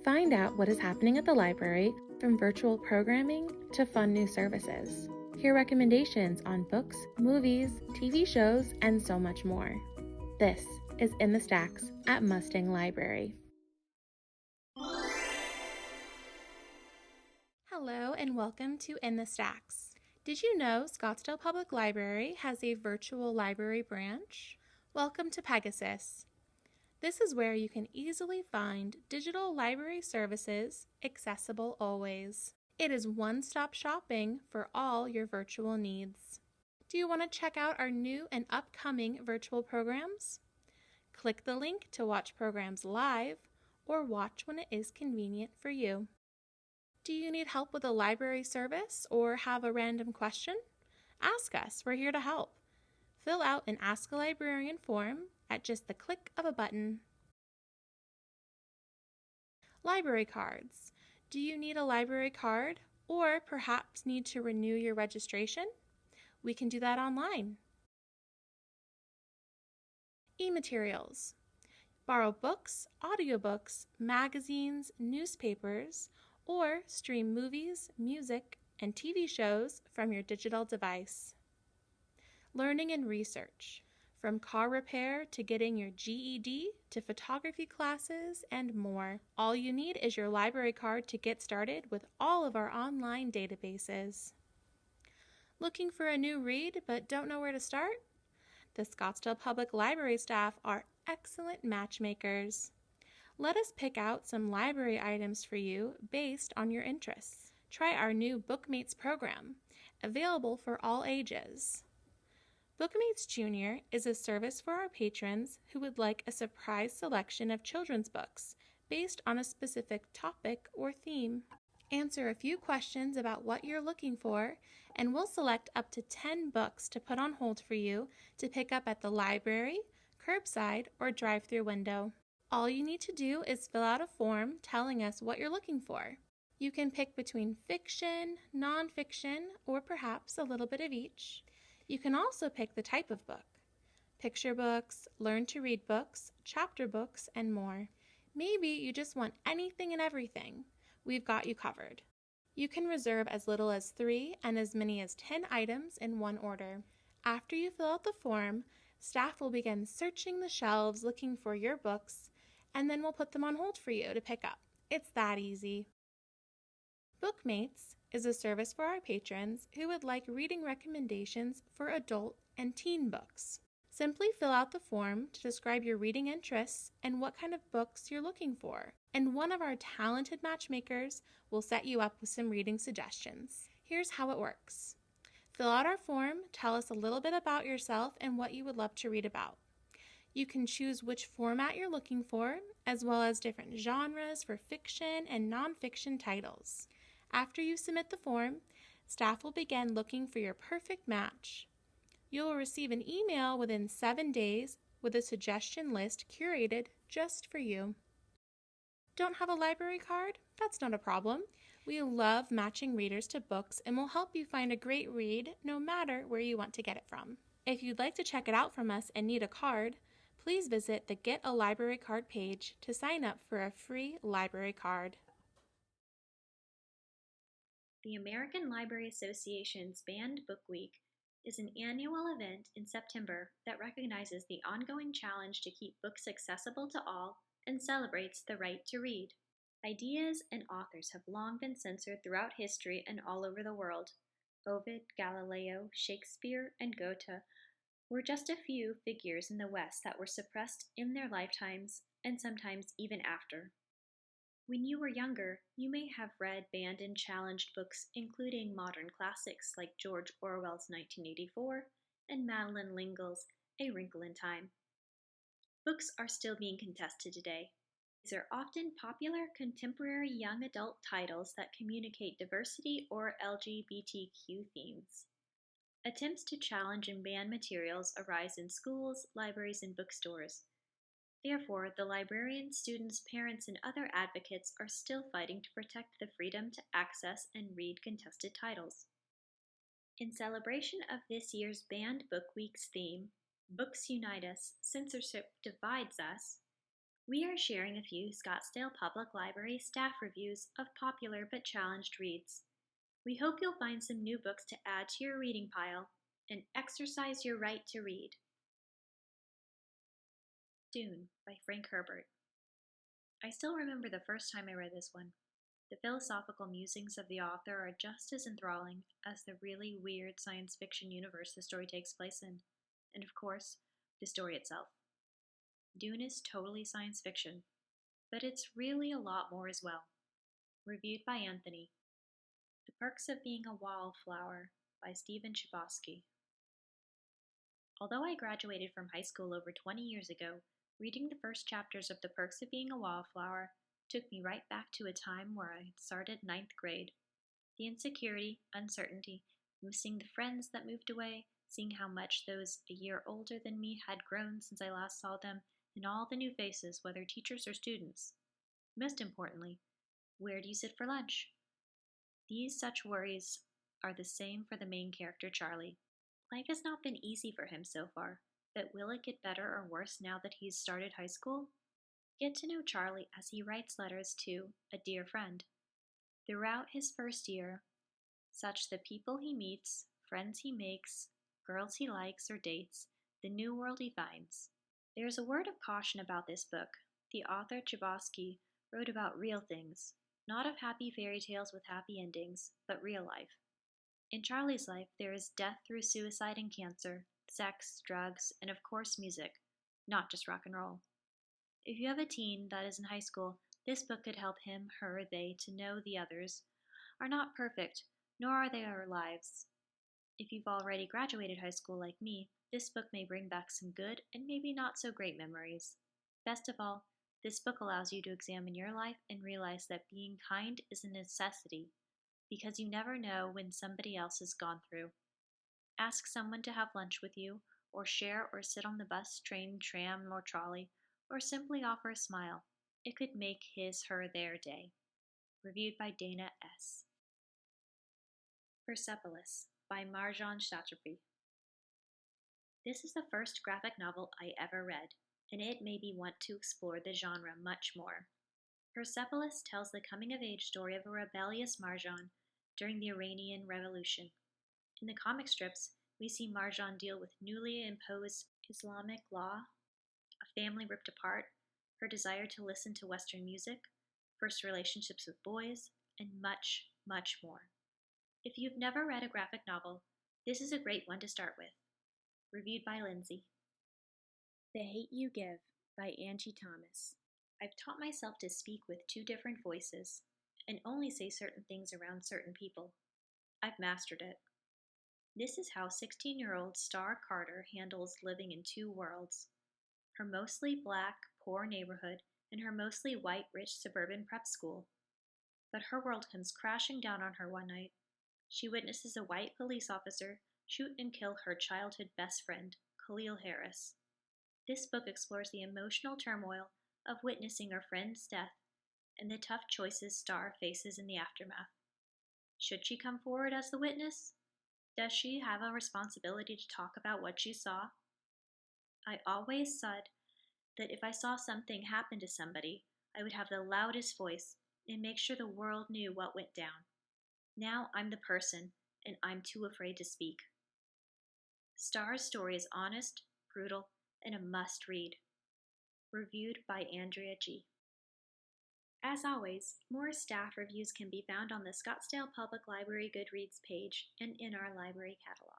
Find out what is happening at the library, from virtual programming to fun new services. Hear recommendations on books, movies, TV shows, and so much more. This is In the Stacks at Mustang Library. Hello and welcome to In the Stacks. Did you know Scottsdale Public Library has a virtual library branch? Welcome to Pegasus. This is where you can easily find digital library services, accessible always. It is one-stop shopping for all your virtual needs. Do you want to check out our new and upcoming virtual programs? Click the link to watch programs live or watch when it is convenient for you. Do you need help with a library service or have a random question? Ask us, we're here to help. Fill out an Ask a Librarian form at just the click of a button. Library cards. Do you need a library card or perhaps need to renew your registration? We can do that online. E-materials. Borrow books, audiobooks, magazines, newspapers, or stream movies, music, and TV shows from your digital device. Learning and research. From car repair to getting your GED to photography classes and more. All you need is your library card to get started with all of our online databases. Looking for a new read but don't know where to start? The Scottsdale Public Library staff are excellent matchmakers. Let us pick out some library items for you based on your interests. Try our new BookMates program, available for all ages. BookMates Junior is a service for our patrons who would like a surprise selection of children's books based on a specific topic or theme. Answer a few questions about what you're looking for, and we'll select up to 10 books to put on hold for you to pick up at the library, curbside, or drive-through window. All you need to do is fill out a form telling us what you're looking for. You can pick between fiction, nonfiction, or perhaps a little bit of each. You can also pick the type of book. Picture books, learn-to-read books, chapter books, and more. Maybe you just want anything and everything. We've got you covered. You can reserve as little as 3 and as many as 10 items in one order. After you fill out the form, staff will begin searching the shelves looking for your books, and then we'll put them on hold for you to pick up. It's that easy. BookMates is a service for our patrons who would like reading recommendations for adult and teen books. Simply fill out the form to describe your reading interests and what kind of books you're looking for, and one of our talented matchmakers will set you up with some reading suggestions. Here's how it works. Fill out our form, tell us a little bit about yourself and what you would love to read about. You can choose which format you're looking for, as well as different genres for fiction and nonfiction titles. After you submit the form, staff will begin looking for your perfect match. You will receive an email within 7 days with a suggestion list curated just for you. Don't have a library card? That's not a problem. We love matching readers to books and will help you find a great read no matter where you want to get it from. If you'd like to check it out from us and need a card, please visit the Get a Library Card page to sign up for a free library card. The American Library Association's Banned Book Week is an annual event in September that recognizes the ongoing challenge to keep books accessible to all and celebrates the right to read. Ideas and authors have long been censored throughout history and all over the world. Ovid, Galileo, Shakespeare, and Goethe were just a few figures in the West that were suppressed in their lifetimes and sometimes even after. When you were younger, you may have read banned and challenged books including modern classics like George Orwell's 1984 and Madeleine L'Engle's A Wrinkle in Time. Books are still being contested today. These are often popular contemporary young adult titles that communicate diversity or LGBTQ themes. Attempts to challenge and ban materials arise in schools, libraries, and bookstores. Therefore, the librarians, students, parents, and other advocates are still fighting to protect the freedom to access and read contested titles. In celebration of this year's Banned Book Week's theme, Books Unite Us, Censorship Divides Us, We are sharing a few Scottsdale Public Library staff reviews of popular but challenged reads. We hope you'll find some new books to add to your reading pile and exercise your right to read. Dune by Frank Herbert. I still remember the first time I read this one. The philosophical musings of the author are just as enthralling as the really weird science fiction universe the story takes place in, and of course, the story itself. Dune is totally science fiction, but it's really a lot more as well. Reviewed by Anthony. The Perks of Being a Wallflower by Stephen Chbosky. Although I graduated from high school over 20 years ago, reading the first chapters of The Perks of Being a Wallflower took me right back to a time where I had started ninth grade. The insecurity, uncertainty, missing the friends that moved away, seeing how much those a year older than me had grown since I last saw them, and all the new faces, whether teachers or students. Most importantly, where do you sit for lunch? These such worries are the same for the main character, Charlie. Life has not been easy for him so far, but will it get better or worse now that he's started high school? Get to know Charlie as he writes letters to a dear friend. Throughout his first year, such the people he meets, friends he makes, girls he likes or dates, the new world he finds. There's a word of caution about this book. The author Chbosky wrote about real things, not of happy fairy tales with happy endings, but real life. In Charlie's life, there is death through suicide and cancer, sex, drugs, and of course music, not just rock and roll. If you have a teen that is in high school, this book could help him, her, they to know the others are not perfect, nor are they our lives. If you've already graduated high school like me, this book may bring back some good and maybe not so great memories. Best of all, this book allows you to examine your life and realize that being kind is a necessity, because you never know when somebody else has gone through. Ask someone to have lunch with you, or share or sit on the bus, train, tram, or trolley, or simply offer a smile. It could make his, her, their day. Reviewed by Dana S. Persepolis by Marjan Satrapi. This is the first graphic novel I ever read, and it made me want to explore the genre much more. Persepolis tells the coming-of-age story of a rebellious Marjan during the Iranian Revolution. In the comic strips, we see Marjan deal with newly imposed Islamic law, a family ripped apart, her desire to listen to Western music, first relationships with boys, and much, much more. If you've never read a graphic novel, this is a great one to start with. Reviewed by Lindsay. The Hate You Give by Angie Thomas. I've taught myself to speak with two different voices and only say certain things around certain people. I've mastered it. This is how 16-year-old Star Carter handles living in two worlds. Her mostly black, poor neighborhood and her mostly white, rich suburban prep school. But her world comes crashing down on her one night. She witnesses a white police officer shoot and kill her childhood best friend, Khalil Harris. This book explores the emotional turmoil of witnessing her friend's death and the tough choices Star faces in the aftermath. Should she come forward as the witness? Does she have a responsibility to talk about what she saw? I always said that if I saw something happen to somebody, I would have the loudest voice and make sure the world knew what went down. Now I'm the person, and I'm too afraid to speak. Star's story is honest, brutal, and a must-read. Reviewed by Andrea G. As always, more staff reviews can be found on the Scottsdale Public Library Goodreads page and in our library catalog.